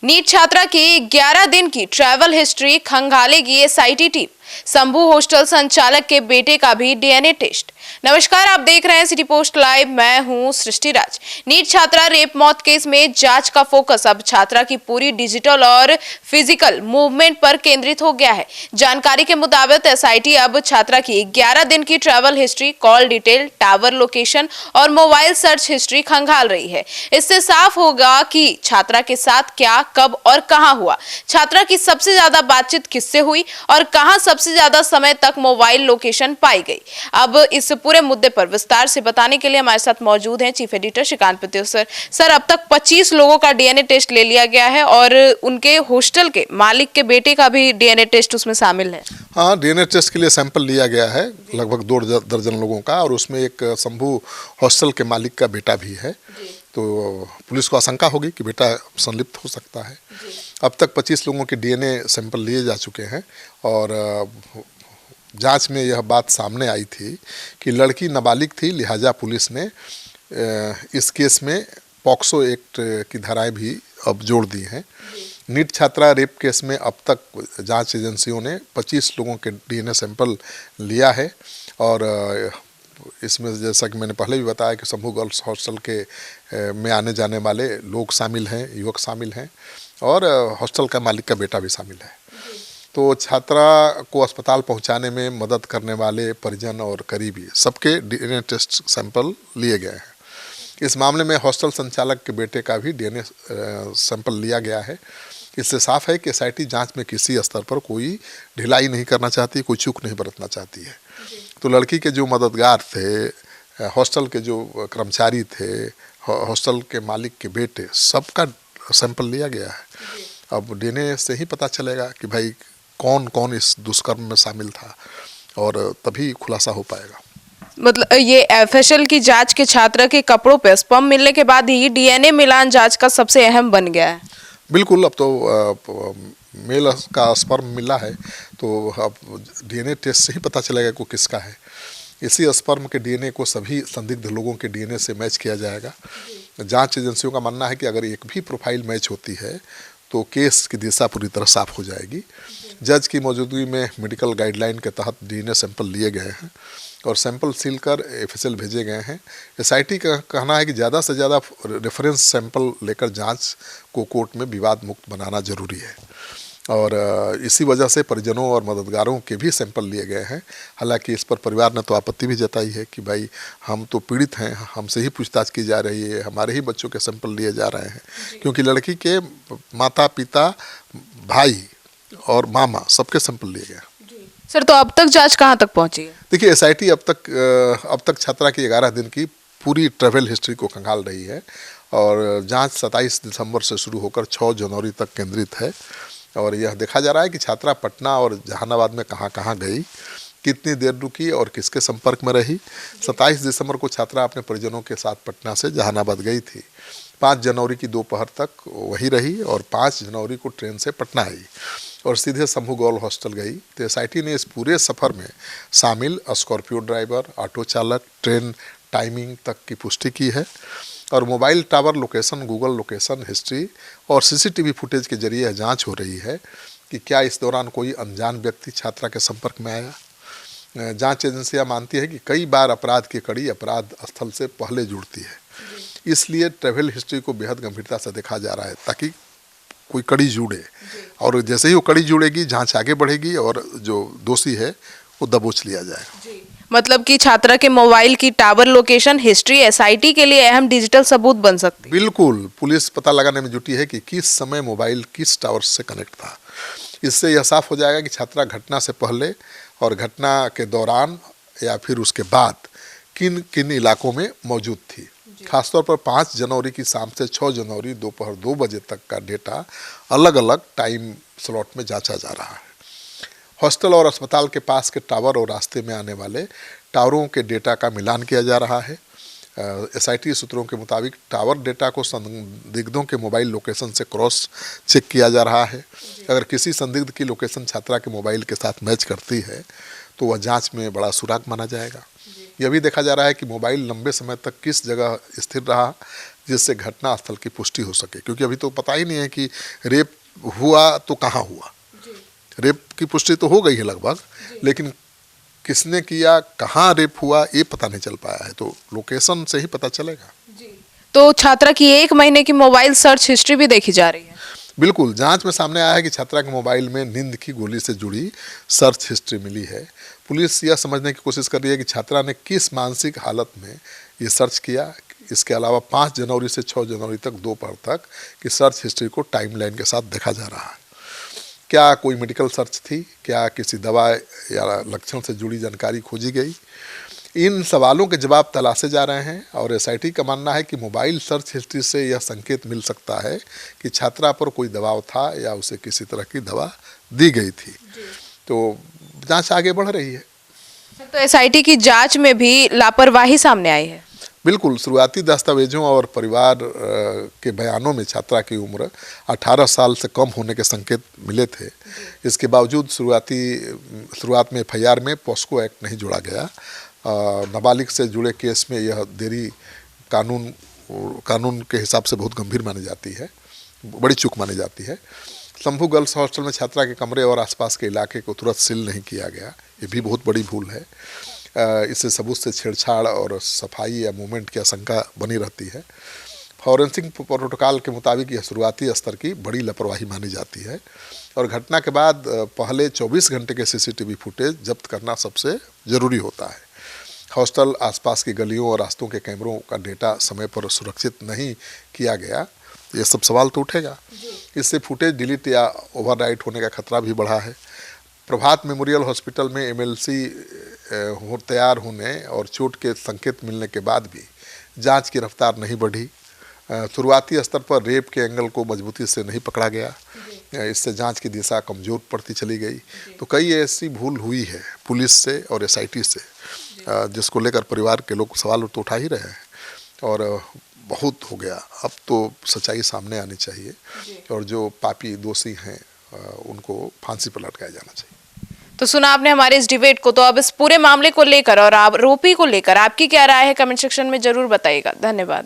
NEET छात्रा की 11 दिन की ट्रैवल हिस्ट्री खंगालेगी एसआईटी टीम। शंभू हॉस्टल संचालक के बेटे का भी डीएनए टेस्ट। नमस्कार, आप देख रहे हैं सिटी पोस्ट लाइव। मैं हूं सृष्टि राज। नीट छात्रा रेप मौत केस में जांच का फोकस अब छात्रा की पूरी डिजिटल और फिजिकल मूवमेंट पर केंद्रित हो गया है। जानकारी के मुताबिक एसआईटी अब छात्रा की 11 दिन की travel history, call detail, tower location और मोबाइल सर्च हिस्ट्री खंगाल रही है। इससे साफ होगा कि छात्रा के साथ क्या, कब और कहां हुआ, छात्रा की सबसे ज्यादा बातचीत किससे हुई और कहां सबसे ज्यादा समय तक मोबाइल लोकेशन पाई गई। अब इस पूरे मुद्दे पर विस्तार से बताने के लिए हमारे साथ मौजूद हैं chief editor Shrikant Patyu sir. Sir, अब तक 25 लोगों का डीएनए टेस्ट ले लिया गया है और उनके हॉस्टल के मालिक के बेटे का भी डीएनए टेस्ट उसमें शामिल है। हाँ, डीएनए टेस्ट के लिए सैंपल लिया गया है लगभग 2 दर्जन लोगों का, और उसमें एक शंभू हॉस्टल के मालिक का बेटा भी है। तो पुलिस को आशंका होगी कि बेटा संलिप्त हो सकता है। अब तक 25 लोगों के डीएनए सैंपल लिए जा चुके हैं और जांच में यह बात सामने आई थी कि लड़की नाबालिग थी, लिहाजा पुलिस ने इस केस में पॉक्सो एक्ट की धाराएं भी अब जोड़ दी हैं। नीट छात्रा रेप केस में अब तक जांच एजेंसियों ने 25 लोगों के डीएनए सैंपल लिया है और इसमें जैसा कि मैंने पहले भी बताया कि शंभू गर्ल्स हॉस्टल के में आने जाने वाले लोग शामिल हैं, युवक शामिल हैं और हॉस्टल का मालिक का बेटा भी शामिल है। तो छात्रा को अस्पताल पहुंचाने में मदद करने वाले परिजन और करीबी सबके डीएनए टेस्ट सैंपल लिए गए हैं। इस मामले में हॉस्टल संचालक के बेटे का भी डीएनए सैंपल लिया गया है। इससे साफ है कि एसआईटी जांच में किसी स्तर पर कोई ढिलाई नहीं करना चाहती, कोई चूक नहीं बरतना चाहती है। तो लड़की के जो मददगार थे, हॉस्टल के जो कर्मचारी थे, हॉस्टल के मालिक के बेटे, सबका सैंपल लिया गया है। अब डीएनए से ही पता चलेगा कि भाई कौन कौन इस दुष्कर्म में शामिल था और तभी खुलासा हो पाएगा। मतलब ये एफएसएल की जांच के छात्रा के कपड़ों पे स्पर्म मिलने के बाद ही डीएनए मिलान जांच का सबसे अहम बन गया है। बिल्कुल, अब तो मेल का स्पर्म मिला है तो अब डीएनए टेस्ट से ही पता चलेगा कि किसका है। इसी स्पर्म के डीएनए को सभी संदिग्ध लोगों के डीएनए से मैच किया जाएगा। जांच एजेंसियों का मानना है कि अगर एक भी प्रोफाइल मैच होती है तो केस की दिशा पूरी तरह साफ हो जाएगी। जज की मौजूदगी में मेडिकल गाइडलाइन के तहत डीएनए सैंपल लिए गए हैं और सैंपल सील कर एफएसएल भेजे गए हैं। एसआईटी का कहना है कि ज़्यादा से ज़्यादा रेफरेंस सैंपल लेकर जांच को कोर्ट में विवाद मुक्त बनाना जरूरी है और इसी वजह से परिजनों और मददगारों के भी सैंपल लिए गए हैं। हालांकि इस पर परिवार ने तो आपत्ति भी जताई है कि भाई हम तो पीड़ित हैं, हमसे ही पूछताछ की जा रही है, हमारे ही बच्चों के सैंपल लिए जा रहे हैं, क्योंकि लड़की के माता पिता, भाई और मामा सबके सैंपल लिए गए। सर, तो अब तक जांच कहां तक पहुंची है? देखिए, एसआईटी अब तक छात्रा की 11 दिन की पूरी ट्रैवल हिस्ट्री को खंगाल रही है और जांच 27 दिसंबर से शुरू होकर 6 जनवरी तक केंद्रित है और यह देखा जा रहा है कि छात्रा पटना और जहानाबाद में कहां कहां गई, कितनी देर रुकी और किसके संपर्क में रही। 27 दिसंबर को छात्रा अपने परिजनों के साथ पटना से जहानाबाद गई थी। 5 जनवरी की दोपहर तक वहीं रही और 5 जनवरी को ट्रेन से पटना आई और सीधे शंभू गर्ल्स हॉस्टल गई। तो एसआईटी ने इस पूरे सफ़र में शामिल स्कॉर्पियो ड्राइवर, ऑटो चालक, ट्रेन टाइमिंग तक की पुष्टि की है और mobile tower location, Google location history और सीसीटीवी फुटेज के जरिए यह जांच हो रही है कि क्या इस दौरान कोई अनजान व्यक्ति छात्रा के संपर्क में आया। जांच एजेंसियां मानती है कि कई बार अपराध की कड़ी अपराध स्थल से पहले जुड़ती है, इसलिए ट्रैवल हिस्ट्री को बेहद गंभीरता से देखा जा रहा है ताकि कोई कड़ी जुड़े और जैसे ही वो कड़ी जुड़ेगी जांच आगे बढ़ेगी और जो दोषी है वो दबोच लिया जाएगा। मतलब कि छात्रा के मोबाइल की टावर लोकेशन हिस्ट्री एसआईटी के लिए अहम डिजिटल सबूत बन सकती है। बिल्कुल, पुलिस पता लगाने में जुटी है कि किस समय मोबाइल किस टावर से कनेक्ट था। इससे यह साफ हो जाएगा कि छात्रा घटना से पहले और घटना के दौरान या फिर उसके बाद किन किन इलाकों में मौजूद थी। खासतौर पर 5 जनवरी की शाम से 6 जनवरी दोपहर 2 बजे तक का डेटा अलग अलग टाइम स्लॉट में जांचा जा रहा है। हॉस्टल और अस्पताल के पास के टावर और रास्ते में आने वाले टावरों के डेटा का मिलान किया जा रहा है। एसआईटी सूत्रों के मुताबिक टावर डेटा को संदिग्धों के मोबाइल लोकेशन से क्रॉस चेक किया जा रहा है। अगर किसी संदिग्ध की लोकेशन छात्रा के मोबाइल के साथ मैच करती है तो वह जांच में बड़ा सुराग माना जाएगा। यह भी देखा जा रहा है कि मोबाइल लंबे समय तक किस जगह स्थिर रहा, जिससे घटनास्थल की पुष्टि हो सके, क्योंकि अभी तो पता ही नहीं है कि रेप हुआ तो कहाँ हुआ। रेप की पुष्टि तो हो गई है लगभग, लेकिन किसने किया, कहाँ रेप हुआ, ये पता नहीं चल पाया है, तो लोकेशन से ही पता चलेगा। तो छात्रा की 1 महीने की मोबाइल सर्च हिस्ट्री भी देखी जा रही है। बिल्कुल, जांच में सामने आया है कि छात्रा के मोबाइल में नींद की गोली से जुड़ी सर्च हिस्ट्री मिली है। पुलिस यह समझने की कोशिश कर रही है कि छात्रा ने किस मानसिक हालत में ये सर्च किया। इसके अलावा 5 जनवरी से 6 जनवरी तक दोपहर तक की सर्च हिस्ट्री को टाइमलाइन के साथ देखा जा रहा है। क्या कोई मेडिकल सर्च थी, क्या किसी दवा या लक्षण से जुड़ी जानकारी खोजी गई, इन सवालों के जवाब तलाशे जा रहे हैं। और एसआईटी का मानना है कि मोबाइल सर्च हिस्ट्री से यह संकेत मिल सकता है कि छात्रा पर कोई दबाव था या उसे किसी तरह की दवा दी गई थी। तो जांच आगे बढ़ रही है। तो एसआईटी की जांच में भी लापरवाही सामने आई है। बिल्कुल, शुरुआती दस्तावेजों और परिवार के बयानों में छात्रा की उम्र 18 साल से कम होने के संकेत मिले थे। इसके बावजूद शुरुआत में एफआईआर में पॉस्को एक्ट नहीं जोड़ा गया। नाबालिग से जुड़े केस में यह देरी कानून के हिसाब से बहुत गंभीर मानी जाती है, बड़ी चूक मानी जाती है। शंभू गर्ल्स हॉस्टल में छात्रा के कमरे और आसपास के इलाके को तुरंत सील नहीं किया गया, ये भी बहुत बड़ी भूल है। इससे सबूत से छेड़छाड़ और सफाई या मूवमेंट की आशंका बनी रहती है। फॉरेंसिक प्रोटोकॉल के मुताबिक यह शुरुआती स्तर की बड़ी लापरवाही मानी जाती है और घटना के बाद पहले 24 घंटे के सीसीटीवी फुटेज जब्त करना सबसे ज़रूरी होता है। हॉस्टल आसपास की गलियों और रास्तों के कैमरों का डेटा समय पर सुरक्षित नहीं किया गया, ये सब सवाल तो उठेगा। इससे फुटेज डिलीट या ओवरराइट होने का खतरा भी बढ़ा है। प्रभात मेमोरियल हॉस्पिटल में एमएलसी तैयार होने और चोट के संकेत मिलने के बाद भी जांच की रफ्तार नहीं बढ़ी। शुरुआती स्तर पर रेप के एंगल को मजबूती से नहीं पकड़ा गया, इससे जांच की दिशा कमज़ोर पड़ती चली गई। तो कई ऐसी भूल हुई है पुलिस से और एसआईटी से, जिसको लेकर परिवार के लोग सवाल तो उठा ही रहे हैं। और बहुत हो गया, अब तो सच्चाई सामने आनी चाहिए और जो पापी दोषी हैं उनको फांसी पर लटकाया जाना चाहिए। तो सुना आपने हमारे इस डिबेट को। तो अब इस पूरे मामले को लेकर और आरोपी को लेकर आपकी क्या राय है, कमेंट सेक्शन में जरूर बताइएगा। धन्यवाद।